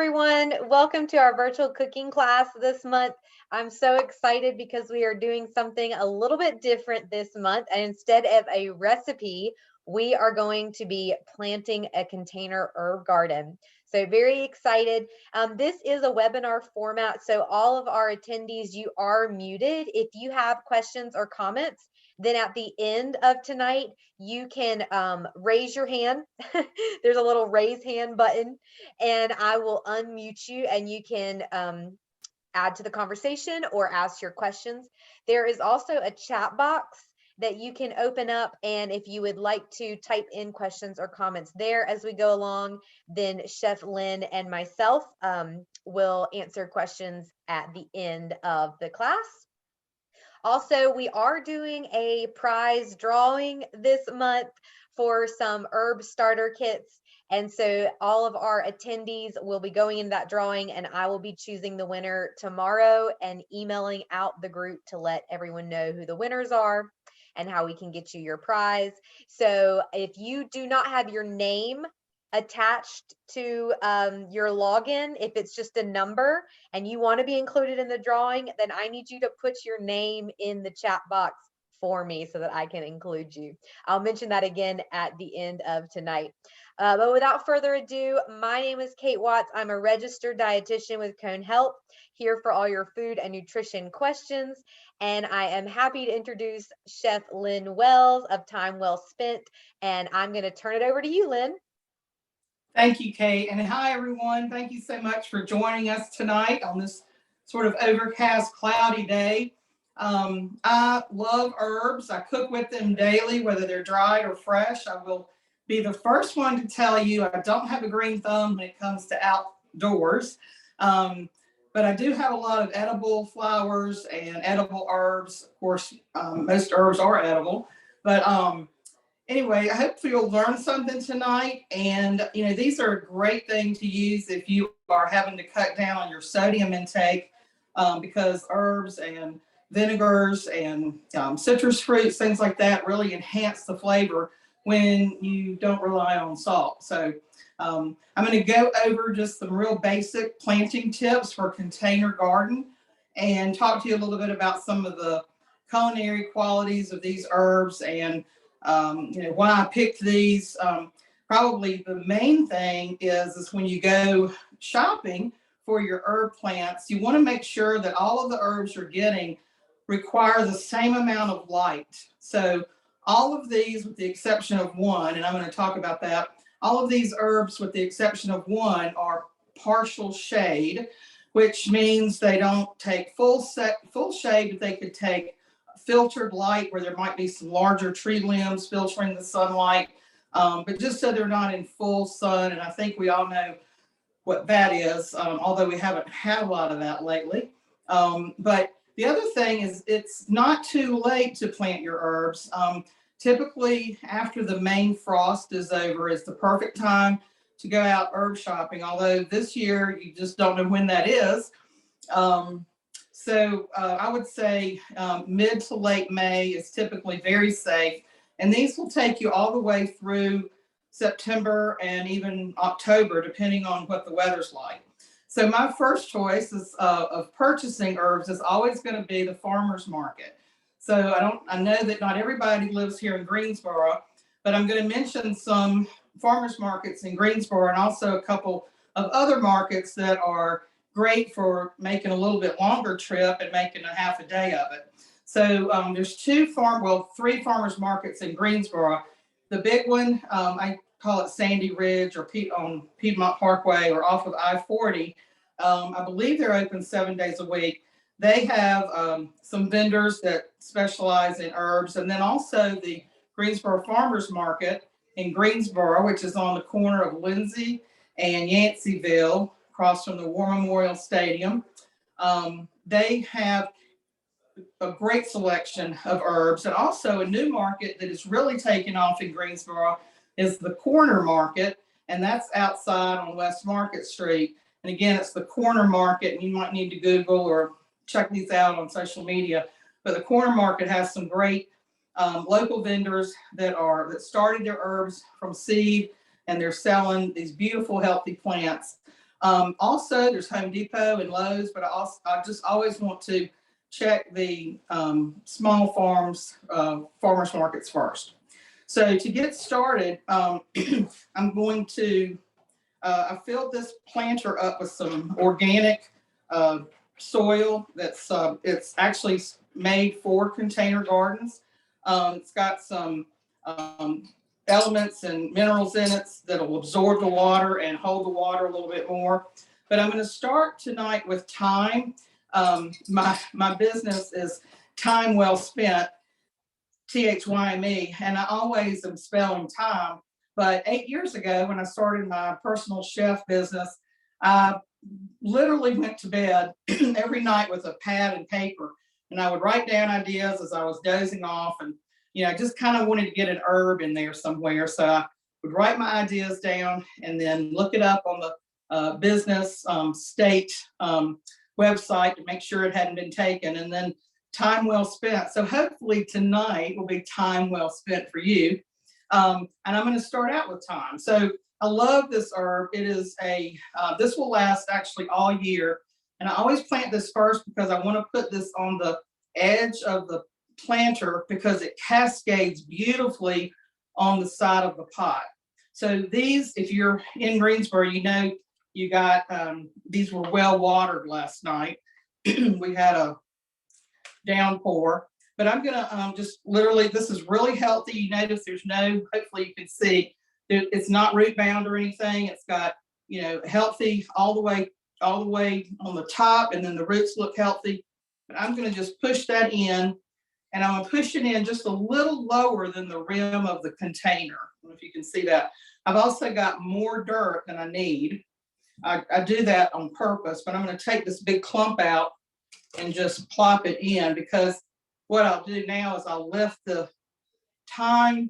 everyone. Welcome to our virtual cooking class this month. I'm so excited because we are doing something a little bit different this month. And instead of a recipe, we are going to be planting a container herb garden. So very excited. This is a webinar format. So all of our attendees, you are muted. If you have questions or comments, then at the end of tonight, you can raise your hand. There's a little raise hand button and I will unmute you and you can add to the conversation or ask your questions. There is also a chat box that you can open up, and if you would like to type in questions or comments there as we go along, then Chef Lynn and myself will answer questions at the end of the class. Also, we are doing a prize drawing this month for some herb starter kits. And so all of our attendees will be going in that drawing, and I will be choosing the winner tomorrow and emailing out the group to let everyone know who the winners are and how we can get you your prize. So if you do not have your name attached to your login, if it's just a number and you want to be included in the drawing, then I need you to put your name in the chat box for me so that I can include you. I'll mention that again at the end of tonight. But without further ado, my name is Kate Watts. I'm a registered dietitian with Cone Health, here for all your food and nutrition questions. And I am happy to introduce Chef Lynn Wells of Time Well Spent. And I'm going to turn it over to you, Lynn. Thank you, Kate. And hi, everyone. Thank you so much for joining us tonight on this sort of overcast, cloudy day. I love herbs. I cook with them daily, whether they're dried or fresh. I will be the first one to tell you I don't have a green thumb when it comes to outdoors. But I do have a lot of edible flowers and edible herbs. Of course, most herbs are edible. But anyway, I hope you'll learn something tonight. And, these are a great thing to use if you are having to cut down on your sodium intake because herbs and vinegars and citrus fruits, things like that, really enhance the flavor when you don't rely on salt. So I'm going to go over just some real basic planting tips for a container garden and talk to you a little bit about some of the culinary qualities of these herbs and why I picked these. Probably the main thing is when you go shopping for your herb plants, you want to make sure that all of the herbs you're getting require the same amount of light. So all of these, with the exception of one, and I'm going to talk about that, all of these herbs, with the exception of one, are partial shade, which means they don't take full shade, but they could take filtered light where there might be some larger tree limbs filtering the sunlight, but just so they're not in full sun. And I think we all know what that is, although we haven't had a lot of that lately. But the other thing is it's not too late to plant your herbs. Typically after the main frost is over is the perfect time to go out herb shopping, although this year you just don't know when that is. So I would say mid to late May is typically very safe. And these will take you all the way through September and even October, depending on what the weather's like. So my first choice is, of purchasing herbs is always going to be the farmer's market. So I know that not everybody lives here in Greensboro, but I'm going to mention some farmers markets in Greensboro and also a couple of other markets that are great for making a little bit longer trip and making a half a day of it. So there's three farmers markets in Greensboro. The big one, I call it Sandy Ridge or on Piedmont Parkway or off of I-40. I believe they're open 7 days a week. They have some vendors that specialize in herbs, and then also the Greensboro Farmers Market in Greensboro, which is on the corner of Lindsay and Yanceyville, across from the War Memorial Stadium. They have a great selection of herbs, and also a new market that is really taking off in Greensboro is the Corner Market, and that's outside on West Market Street. And again, it's the Corner Market, and you might need to Google or check these out on social media. But the Corner Market has some great local vendors that started their herbs from seed, and they're selling these beautiful, healthy plants. Also, there's Home Depot and Lowe's, but I just always want to check the small farms, farmers markets first. So to get started, I'm going to, I filled this planter up with some organic soil that's, it's actually made for container gardens. It's got some elements and minerals in it that will absorb the water and hold the water a little bit more. But I'm going to start tonight with thyme. My business is Time Well Spent, THYME, and I always am spelling time. But 8 years ago, when I started my personal chef business, I literally went to bed every night with a pad and paper, and I would write down ideas as I was dozing off, and just kind of wanted to get an herb in there somewhere. So I would write my ideas down and then look it up on the business state website to make sure it hadn't been taken, and then time well spent. So hopefully tonight will be time well spent for you. And I'm going to start out with thyme. So I love this herb. It is this will last actually all year. And I always plant this first because I want to put this on the edge of the planter because it cascades beautifully on the side of the pot. So these, if you're in Greensboro, you got, these were well watered last night. We had a downpour, but I'm gonna just literally, this is really healthy. You notice there's no, hopefully you can see, it's not root bound or anything. It's got, healthy all the way on the top, and then the roots look healthy. But I'm gonna just push that in, and I'm gonna push it in just a little lower than the rim of the container. I don't know if you can see that. I've also got more dirt than I need. I do that on purpose, but I'm gonna take this big clump out and just plop it in, because what I'll do now is I'll lift the thyme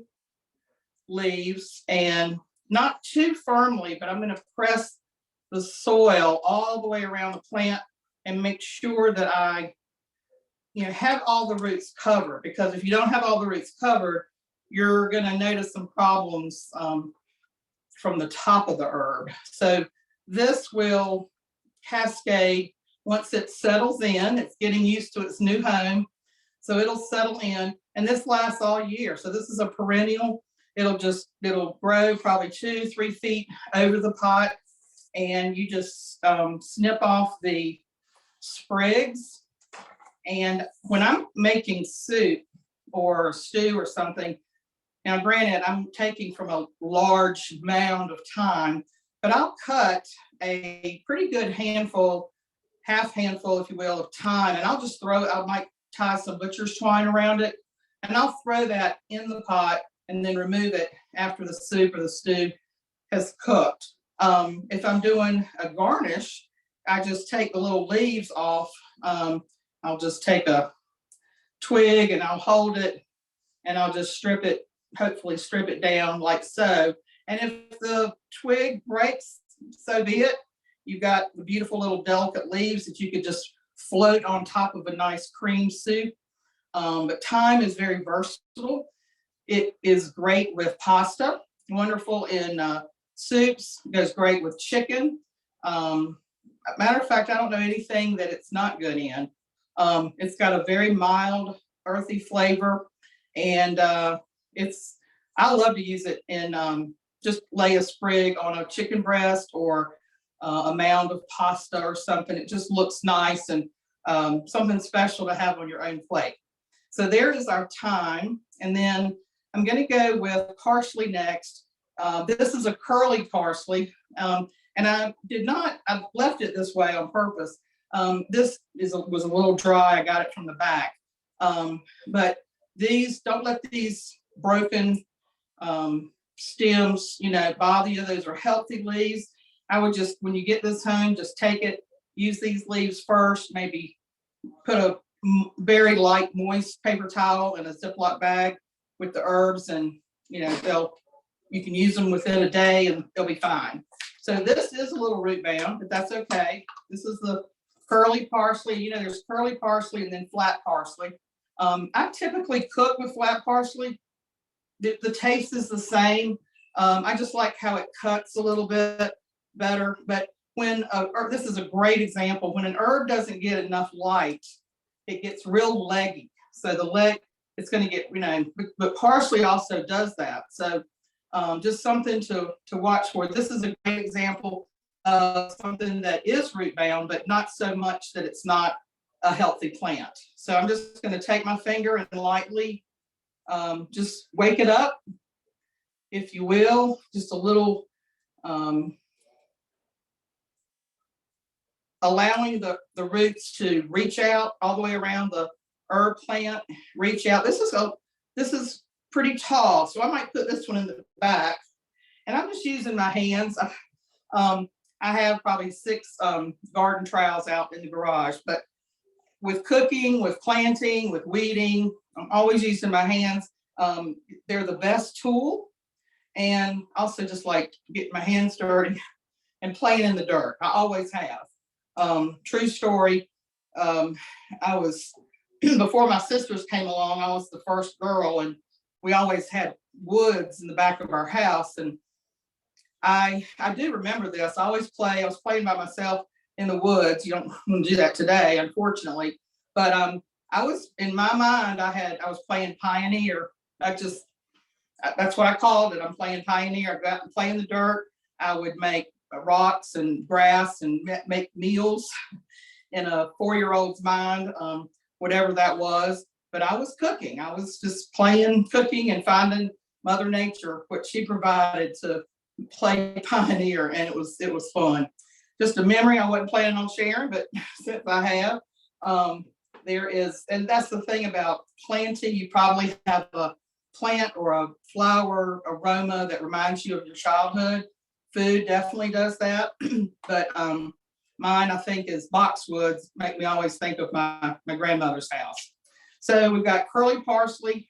leaves, and not too firmly, but I'm going to press the soil all the way around the plant and make sure that I have all the roots covered, because if you don't have all the roots covered, you're going to notice some problems from the top of the herb. So this will cascade. Once it settles in, it's getting used to its new home. So it'll settle in, and this lasts all year. So this is a perennial. It'll grow probably 2-3 feet over the pot, and you just snip off the sprigs. And when I'm making soup or stew or something, now granted, I'm taking from a large mound of thyme, but I'll cut a pretty good handful, half handful, if you will, of thyme, and I'll just throw it. I might tie some butcher's twine around it, and I'll throw that in the pot and then remove it after the soup or the stew has cooked. If I'm doing a garnish, I just take the little leaves off. I'll just take a twig and I'll hold it, and I'll just strip it, hopefully strip it down like so. And if the twig breaks, so be it. You've got the beautiful little delicate leaves that you could just float on top of a nice cream soup. But thyme is very versatile. It is great with pasta, wonderful in soups, goes great with chicken. Matter of fact, I don't know anything that it's not good in. It's got a very mild, earthy flavor, and I love to use it in just lay a sprig on a chicken breast or a mound of pasta or something. It just looks nice and something special to have on your own plate. So there is our thyme, and then I'm going to go with parsley next. This is a curly parsley, and I left it this way on purpose. This was a little dry. I got it from the back, but don't let these broken stems, bother you. Those are healthy leaves. I would just, when you get this home, just take it, use these leaves first, maybe put a very light, moist paper towel in a Ziploc bag with the herbs, and you can use them within a day and they'll be fine. So this is a little root bound, but that's okay. This is the curly parsley. There's curly parsley and then flat parsley. I typically cook with flat parsley. The taste is the same. I just like how it cuts a little bit better. But this is a great example, when an herb doesn't get enough light, it gets real leggy. So the leg, it's going to get, but parsley also does that. So just something to watch for. This is a great example of something that is root bound, but not so much that it's not a healthy plant. So I'm just going to take my finger and lightly just wake it up, if you will, just a little, allowing the roots to reach out all the way around the herb plant, reach out. This is pretty tall, so I might put this one in the back. And I'm just using my hands. I have probably 6 garden trowels out in the garage, but with cooking, with planting, with weeding, I'm always using my hands. They're the best tool. And also just like getting my hands dirty and playing in the dirt. I always have. True story. I was, before my sisters came along, I was the first girl, and we always had woods in the back of our house. And I do remember this. I was playing by myself in the woods. You don't do that today, unfortunately. But I was, in my mind, I was playing pioneer. That's what I called it. I'm playing pioneer. I'd go out and play in the dirt. I would make rocks and grass and make meals in a 4-year-old's mind, whatever that was. But I was cooking. I was just playing, cooking, and finding Mother Nature, what she provided to play pioneer, and it was fun. Just a memory I wasn't planning on sharing, but since I have, there is, and that's the thing about planting. You probably have a plant or a flower aroma that reminds you of your childhood. Food definitely does that, but mine, I think, is boxwoods. Make me always think of my grandmother's house. So we've got curly parsley.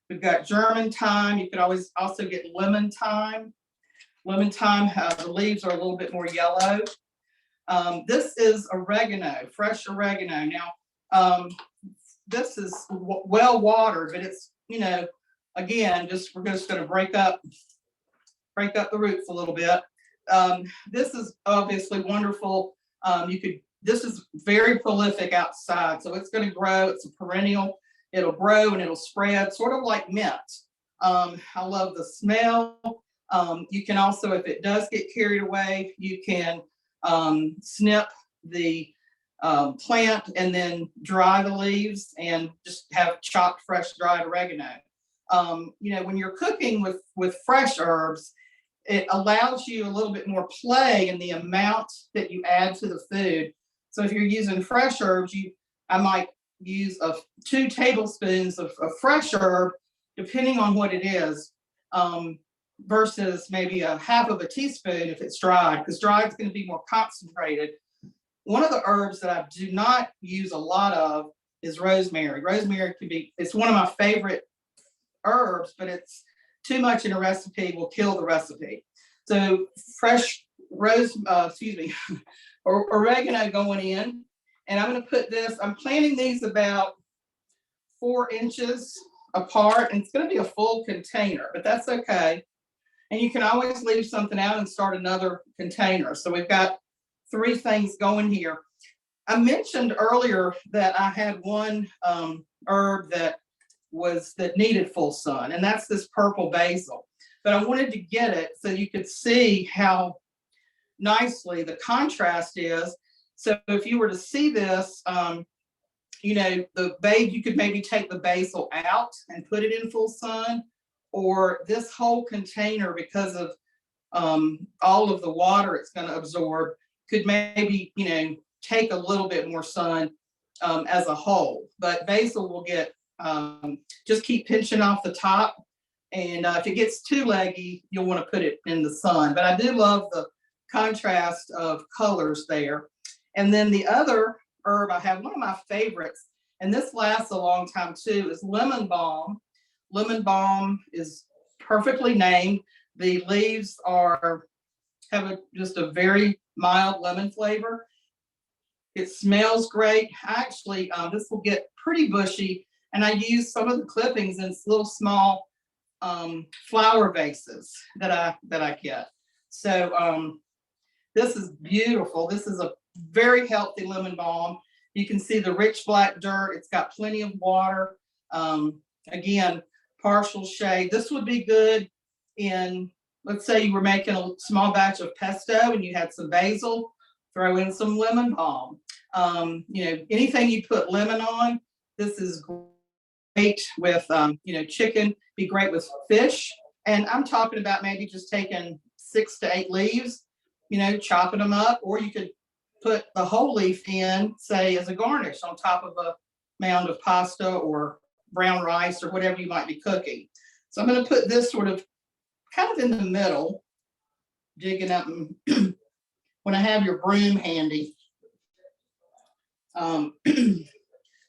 We've got German thyme. You could always also get lemon thyme. Lemon thyme, the leaves are a little bit more yellow. This is oregano, fresh oregano. Now, this is well watered, but it's, again, we're just going to break up the roots a little bit. This is obviously wonderful. This is very prolific outside, so it's going to grow. It's a perennial. It'll grow and it'll spread, sort of like mint. I love the smell. You can also, if it does get carried away, you can snip the plant and then dry the leaves and just have chopped fresh dried oregano. When you're cooking with fresh herbs, it allows you a little bit more play in the amount that you add to the food. So if you're using fresh herbs, I might use 2 tablespoons of fresh herb, depending on what it is, versus maybe a half of a teaspoon if it's dried, because dried is going to be more concentrated. One of the herbs that I do not use a lot of is rosemary. Rosemary it's one of my favorite herbs, but it's too much in a recipe will kill the recipe. So fresh oregano going in, and I'm going to put this. I'm planting these about 4 inches apart, and it's going to be a full container, but that's okay. And you can always leave something out and start another container. So we've got 3 things going here. I mentioned earlier that I had one herb that needed full sun, and that's this purple basil. But I wanted to get it so you could see how nicely the contrast is. So if you were to see this, you could maybe take the basil out and put it in full sun, or this whole container, because of all of the water it's going to absorb, could maybe, take a little bit more sun as a whole. But basil will get, just keep pinching off the top. And if it gets too leggy, you'll want to put it in the sun. But I do love the contrast of colors there. And then the other herb I have, one of my favorites, and this lasts a long time too, is lemon balm. Lemon balm is perfectly named. The leaves have just a very mild lemon flavor. It smells great. Actually, this will get pretty bushy, and I use some of the clippings in little small flower vases that I get. So This is beautiful. This is a very healthy lemon balm. You can see the rich black dirt. It's got plenty of water. Again, partial shade. This would be good in, let's say you were making a small batch of pesto and you had some basil, throw in some lemon balm. You know, anything you put lemon on, this is great with, you know, chicken, be great with fish. And I'm talking about maybe just taking 6 to 8 leaves, you know, chopping them up, or you could put the whole leaf in, say, as a garnish on top of a mound of pasta or brown rice or whatever you might be cooking. So I'm going to put this sort of kind of in the middle, digging up when I have your broom handy.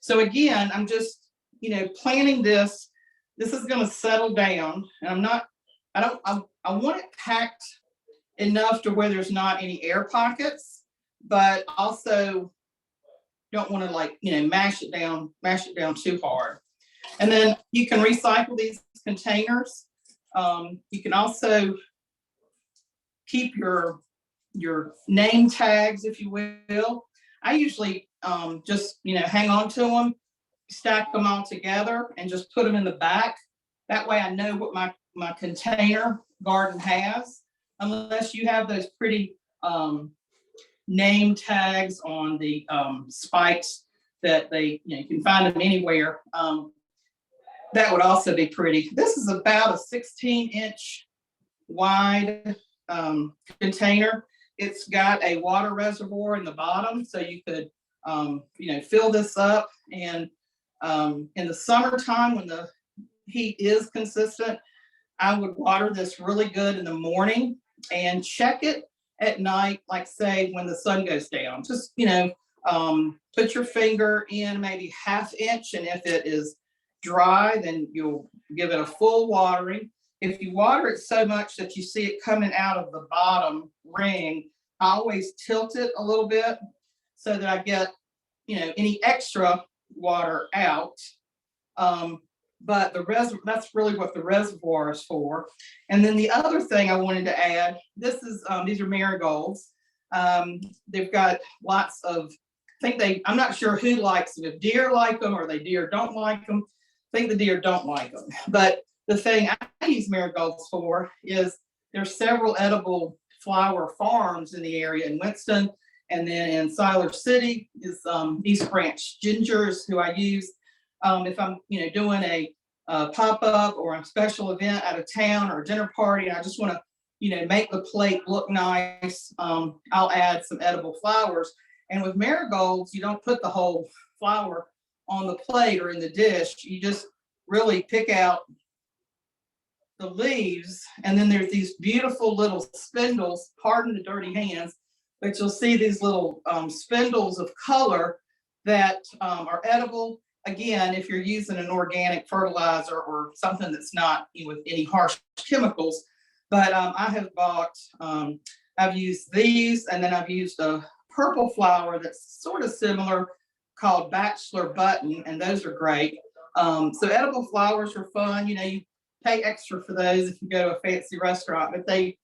So again, I'm just, you know, planning this. This is going to settle down, and I want it packed enough to where there's not any air pockets, but also don't want to, like, you know, mash it down too hard. And then you can recycle these containers. You can also keep your name tags, if you will. I usually just, you know, hang on to them, stack them all together, and just put them in the back. That way I know what my container garden has, unless you have those pretty name tags on the spikes that they, you know, you can find them anywhere. That would also be pretty. This is about a 16-inch wide container. It's got a water reservoir in the bottom, so you could, you know, fill this up. And in the summertime, when the heat is consistent, I would water this really good in the morning and check it at night, like say when the sun goes down. Just, you know, put your finger in maybe 1/2 inch, and if it is dry, then you'll give it a full watering. If you water it so much that you see it coming out of the bottom ring, I always tilt it a little bit so that I get, you know, any extra water out. But that's really what the reservoir is for. And then the other thing I wanted to add, this is these are marigolds. They've got lots of, I'm not sure who likes them, if deer like them or deer don't like them. I think the deer don't like them. But the thing I use marigolds for is there's several edible flower farms in the area in Winston, and then in Siler City is East Branch Gingers, who I use if I'm, you know, doing a pop-up or a special event out of town or a dinner party, and I just want to, you know, make the plate look nice. I'll add some edible flowers. And with marigolds, you don't put the whole flower on the plate or in the dish. You just really pick out the leaves, and then there's these beautiful little spindles, pardon the dirty hands, but you'll see these little spindles of color that are edible. Again, if you're using an organic fertilizer or something that's not, you know, with any harsh chemicals. But I have bought, I've used these, and then I've used a purple flower that's sort of similar called Bachelor Button, and those are great. So edible flowers are fun. You know, you pay extra for those if you go to a fancy restaurant, but they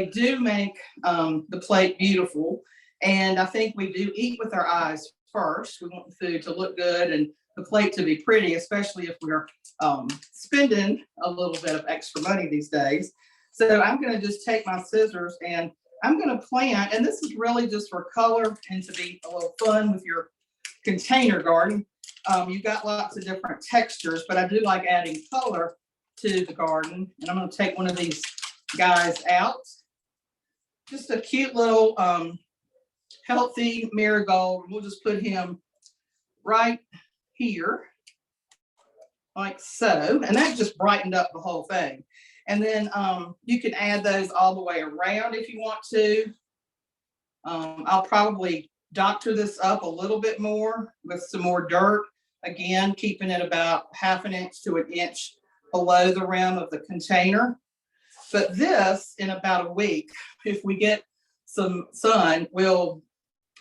do make the plate beautiful. And I think we do eat with our eyes first. We want the food to look good and the plate to be pretty, especially if we're spending a little bit of extra money these days. So I'm going to just take my scissors and I'm going to plant, and this is really just for color and to be a little fun with your container garden. You've got lots of different textures, but I do like adding color to the garden. And I'm going to take one of these guys out. Just a cute little healthy marigold. We'll just put him right here, like so. And that just brightened up the whole thing. And then you can add those all the way around if you want to. I'll probably doctor this up a little bit more with some more dirt. Again, keeping it about 1/2 inch to 1 inch below the rim of the container. But this, in about a week, if we get some sun, it'll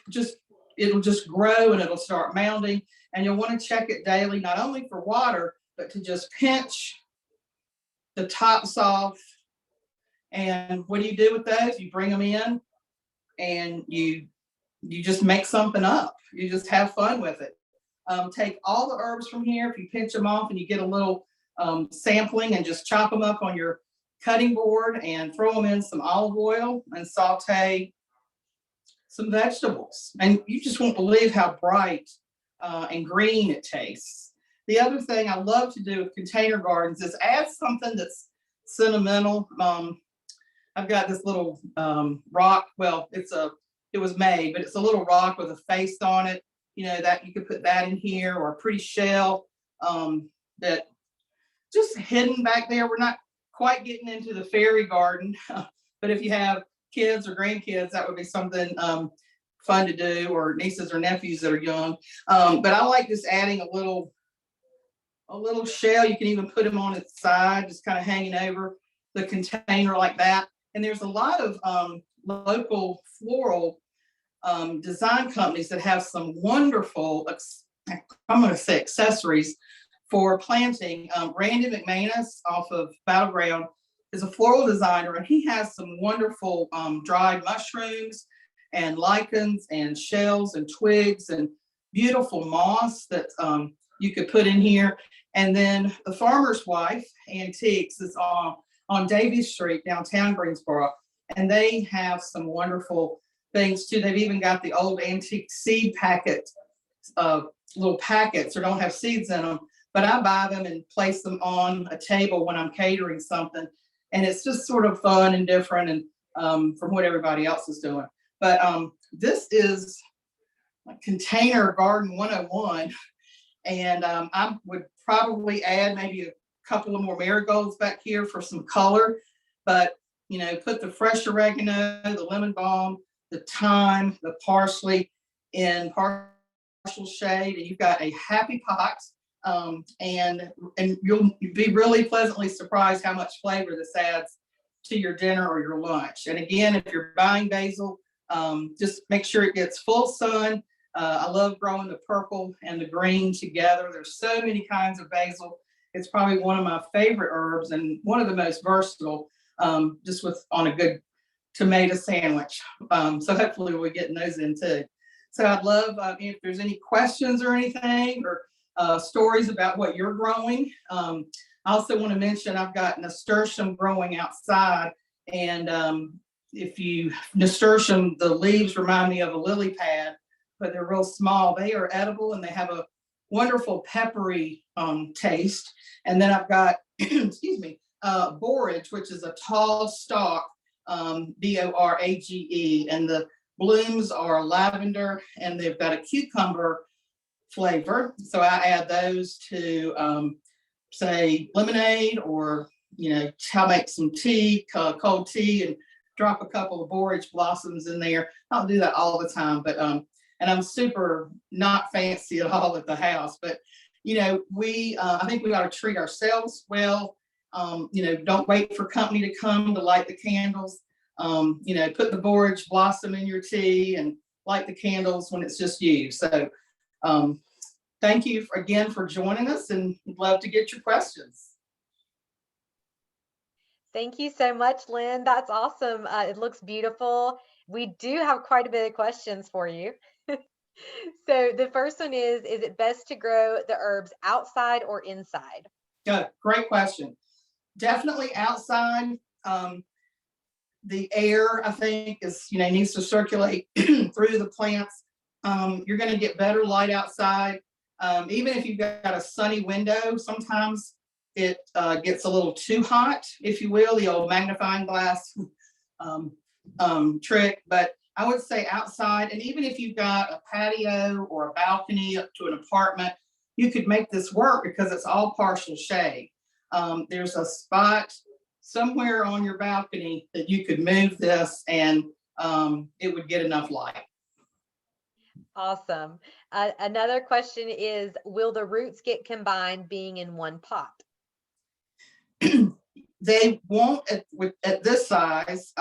just grow and it'll start mounding. And you'll want to check it daily, not only for water, but to just pinch the tops off. And what do you do with those? You bring them in and you just make something up. You just have fun with it. Take all the herbs from here. If you pinch them off and you get a little sampling, and just chop them up on your cutting board and throw them in some olive oil and saute some vegetables. And you just won't believe how bright and green it tastes. The other thing I love to do with container gardens is add something that's sentimental. I've got this little rock. Well, it was made, but it's a little rock with a face on it. That you could put that in here, or a pretty shell that just hidden back there. We're not quite getting into the fairy garden, but if you have kids or grandkids, that would be something fun to do, or nieces or nephews that are young. But I like just adding a little shell. You can even put them on its side, just kind of hanging over the container like that. And there's a lot of local floral design companies that have some wonderful, I'm going to say, accessories for planting. Randy McManus off of Battleground is a floral designer, and he has some wonderful dried mushrooms and lichens and shells and twigs and beautiful moss that you could put in here. And then the Farmer's Wife Antiques is on Davies Street, downtown Greensboro, and they have some wonderful things too. They've even got the old antique seed packet, little packets, or don't have seeds in them, but I buy them and place them on a table when I'm catering something. And it's just sort of fun and different, and from what everybody else is doing. But this is Container Garden 101. And I would probably add maybe a couple of more marigolds back here for some color. But, put the fresh oregano, the lemon balm, the thyme, the parsley in partial shade, and you've got a happy pot. And you'll be really pleasantly surprised how much flavor this adds to your dinner or your lunch. And again, if you're buying basil, just make sure it gets full sun. I love growing the purple and the green together. There's so many kinds of basil. It's probably one of my favorite herbs and one of the most versatile, just on a good tomato sandwich. So hopefully we're getting those in too. So I'd love if there's any questions or anything, or stories about what you're growing. I also want to mention I've got nasturtium growing outside, and nasturtium, the leaves remind me of a lily pad, but they're real small. They are edible, and they have a wonderful peppery taste. And then I've got, excuse me, borage, which is a tall stalk, borage, and the blooms are lavender, and they've got a cucumber flavor. So I add those to say lemonade, or I'll make some tea, cold tea, and drop a couple of borage blossoms in there. I don't do that all the time, but and I'm super not fancy at all at the house, but I think we ought to treat ourselves well. Don't wait for company to come to light the candles. Put the borage blossom in your tea and light the candles when it's just you. So thank you again for joining us, and we'd love to get your questions. Thank you so much, Lynn. That's awesome. It looks beautiful. We do have quite a bit of questions for you. So the first one is it best to grow the herbs outside or inside? Good, great question. Definitely outside. The air, I think, needs to circulate through the plants. You're going to get better light outside. Even if you've got a sunny window, sometimes it gets a little too hot, if you will, the old magnifying glass trick. But I would say outside, and even if you've got a patio or a balcony up to an apartment, you could make this work because it's all partial shade. There's a spot somewhere on your balcony that you could move this, and it would get enough light. Awesome. Another question is, will the roots get combined being in one pot? They won't at this size,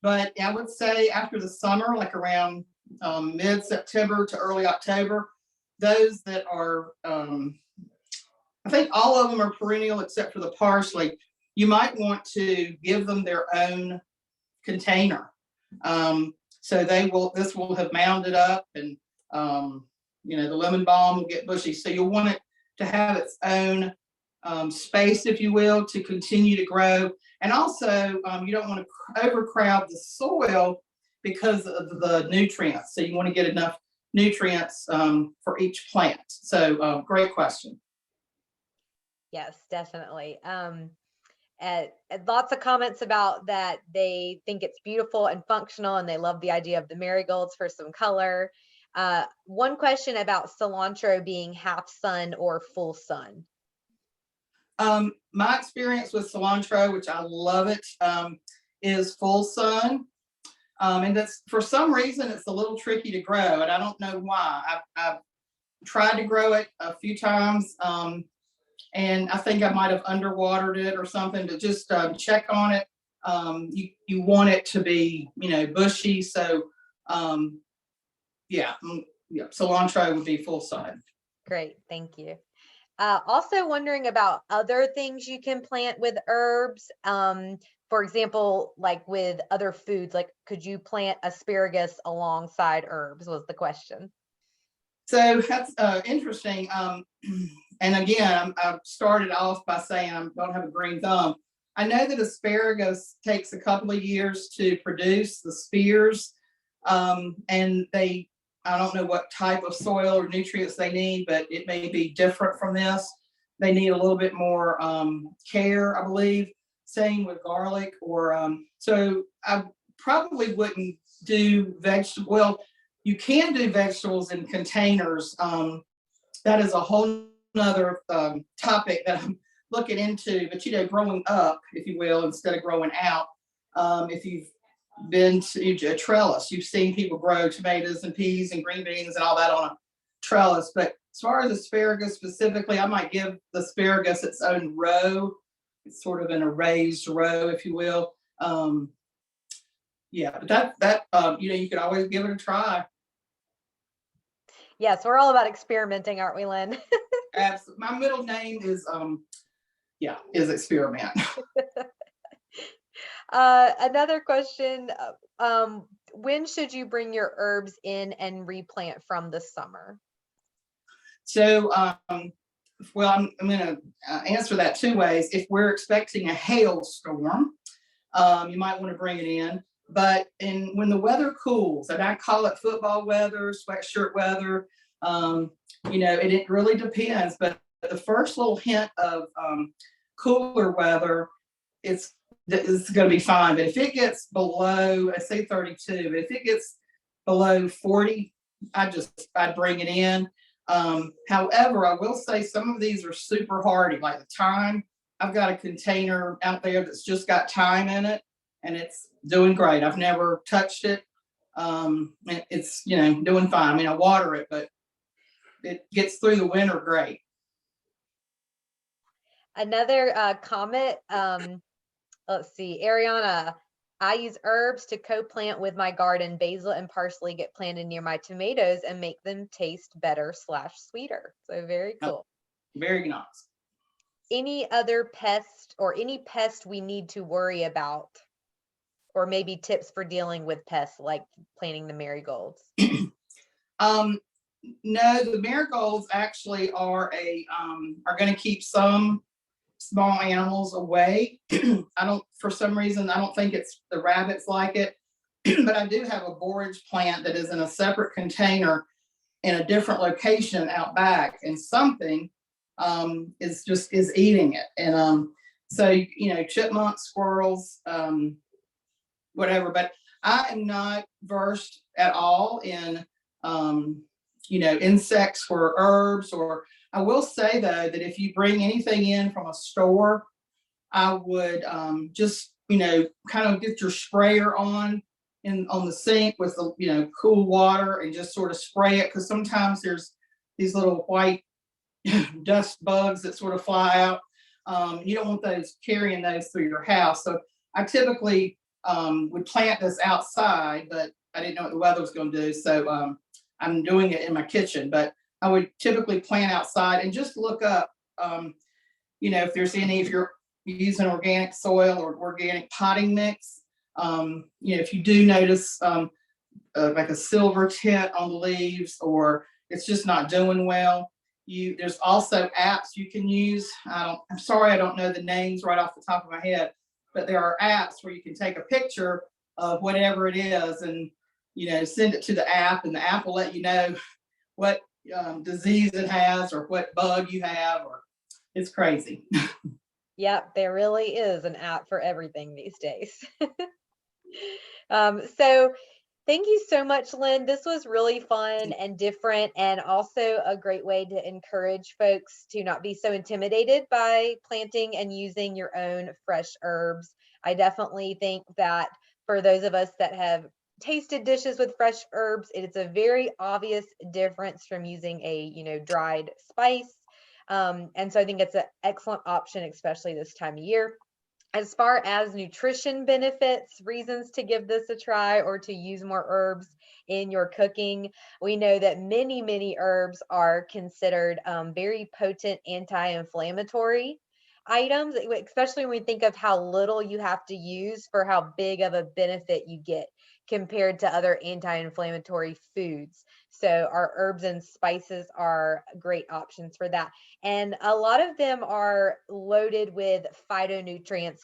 but I would say after the summer, like around mid-September to early October, those that are, I think all of them are perennial except for the parsley, you might want to give them their own container. So this will have mounded up, and the lemon balm will get bushy. So you'll want it to have its own space, if you will, to continue to grow. And also, you don't want to overcrowd the soil because of the nutrients. So you want to get enough nutrients for each plant. So great question. Yes, definitely. Lots of comments about that. They think it's beautiful and functional, and they love the idea of the marigolds for some color. One question about cilantro being half sun or full sun. My experience with cilantro, which I love it, is full sun. And that's, for some reason, it's a little tricky to grow, and I don't know why. I've tried to grow it a few times, and I think I might have underwatered it or something, but just check on it. You want it to be, bushy. So cilantro would be full sun. Great, thank you. Also wondering about other things you can plant with herbs. For example, like with other foods, like could you plant asparagus alongside herbs, was the question. So that's interesting. And again, I started off by saying I don't have a green thumb. I know that asparagus takes a couple of years to produce the spears, and I don't know what type of soil or nutrients they need, but it may be different from this. They need a little bit more care, I believe. Same with garlic, or so I probably wouldn't do vegetable. Well, you can do vegetables in containers. That is a whole nother topic that I'm looking into. But growing up, if you will, instead of growing out, if you've been to a trellis, you've seen people grow tomatoes and peas and green beans and all that on a trellis. But as far as asparagus specifically, I might give the asparagus its own row. It's sort of in a raised row, if you will. But that you could always give it a try. Yes, we're all about experimenting, aren't we, Lynn? Absolutely. My middle name is Experiment. Another question, when should you bring your herbs in and replant from the summer? So, I'm going to answer that two ways. If we're expecting a hailstorm, you might want to bring it in. But when the weather cools, and I call it football weather, sweatshirt weather, it really depends. But the first little hint of cooler weather, it's going to be fine. But if it gets below, I say 32, but if it gets below 40, I'd bring it in. However, I will say some of these are super hardy, like the thyme. I've got a container out there that's just got thyme in it, and it's doing great. I've never touched it. It's doing fine. I mean, I water it, but it gets through the winter great. Another comment. Let's see, Ariana. I use herbs to co-plant with my garden. Basil and parsley get planted near my tomatoes and make them taste better / sweeter. So very cool. Very nice. Any other pest or any pest we need to worry about, or maybe tips for dealing with pests like planting the marigolds? No, the marigolds actually are going to keep some small animals away. For some reason, I don't think it's the rabbits like it, but I do have a borage plant that is in a separate container in a different location out back, and something is eating it. And so chipmunks, squirrels, whatever. But I am not versed at all in insects for herbs. Or I will say though that if you bring anything in from a store, I would just kind of get your sprayer on the sink with the cool water and just sort of spray it, because sometimes there's these little white dust bugs that sort of fly out. You don't want those carrying those through your house. So I typically would plant this outside, but I didn't know what the weather was going to do, so I'm doing it in my kitchen. But I would typically plant outside and just look up, if there's any, if you're using organic soil or organic potting mix. If you do notice like a silver tint on the leaves, or it's just not doing well. There's also apps you can use. I'm sorry, I don't know the names right off the top of my head, but there are apps where you can take a picture of whatever it is and, send it to the app, and the app will let you know what disease it has or what bug you have, or it's crazy. Yep, there really is an app for everything these days. So thank you so much, Lynn. This was really fun and different, and also a great way to encourage folks to not be so intimidated by planting and using your own fresh herbs. I definitely think that for those of us that have tasted dishes with fresh herbs, it's a very obvious difference from using a dried spice. And so I think it's an excellent option, especially this time of year. As far as nutrition benefits, reasons to give this a try or to use more herbs in your cooking, we know that many herbs are considered very potent anti-inflammatory items, especially when we think of how little you have to use for how big of a benefit you get compared to other anti-inflammatory foods. So our herbs and spices are great options for that. And a lot of them are loaded with phytonutrients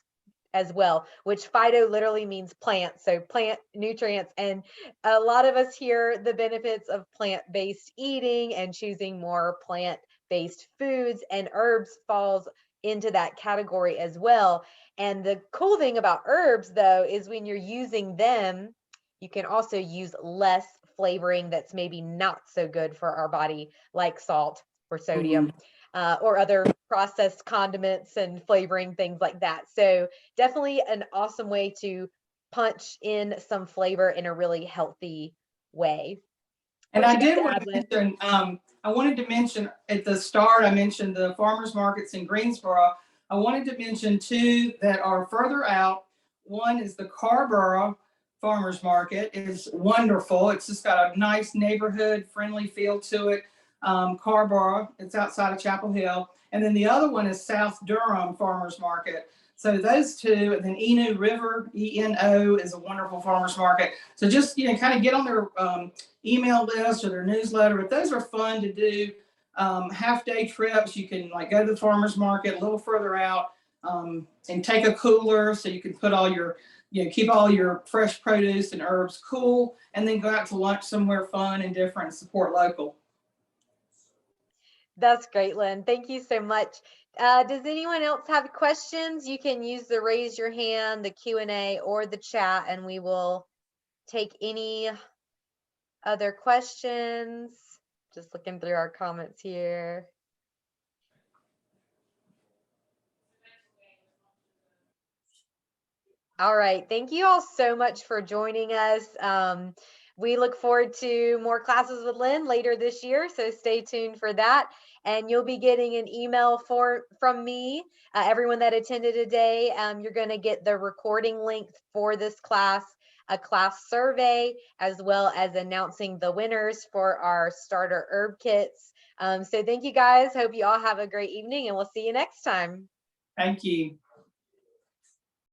as well, which phyto literally means plant, so plant nutrients. And a lot of us hear the benefits of plant-based eating and choosing more plant-based foods, and herbs falls into that category as well. And the cool thing about herbs, though, is when you're using them, you can also use less flavoring that's maybe not so good for our body, like salt or sodium, or other processed condiments and flavoring, things like that. So definitely an awesome way to punch in some flavor in a really healthy way. And I did want to mention, I wanted to mention at the start, I mentioned the farmers markets in Greensboro. I wanted to mention two that are further out. One is the Carborough Farmers Market. It's wonderful. It's just got a nice neighborhood friendly feel to it. Carborough, it's outside of Chapel Hill. And then the other one is South Durham Farmers Market. So those two, and then Eno River, ENO, is a wonderful farmers market. So just, kind of get on their email list or their newsletter. But those are fun to do. Half-day trips. You can go to the farmers market a little further out, and take a cooler so you can put all your, keep all your fresh produce and herbs cool, and then go out to lunch somewhere fun and different and support local. That's great, Lynn. Thank you so much. Does anyone else have questions? You can use the raise your hand, the Q&A, or the chat, and we will take any other questions. Just looking through our comments here. All right. Thank you all so much for joining us. We look forward to more classes with Lynn later this year, so stay tuned for that. And you'll be getting an email from me. Everyone that attended today, you're going to get the recording link for this class, a class survey, as well as announcing the winners for our starter herb kits. So thank you guys. Hope you all have a great evening, and we'll see you next time. Thank you.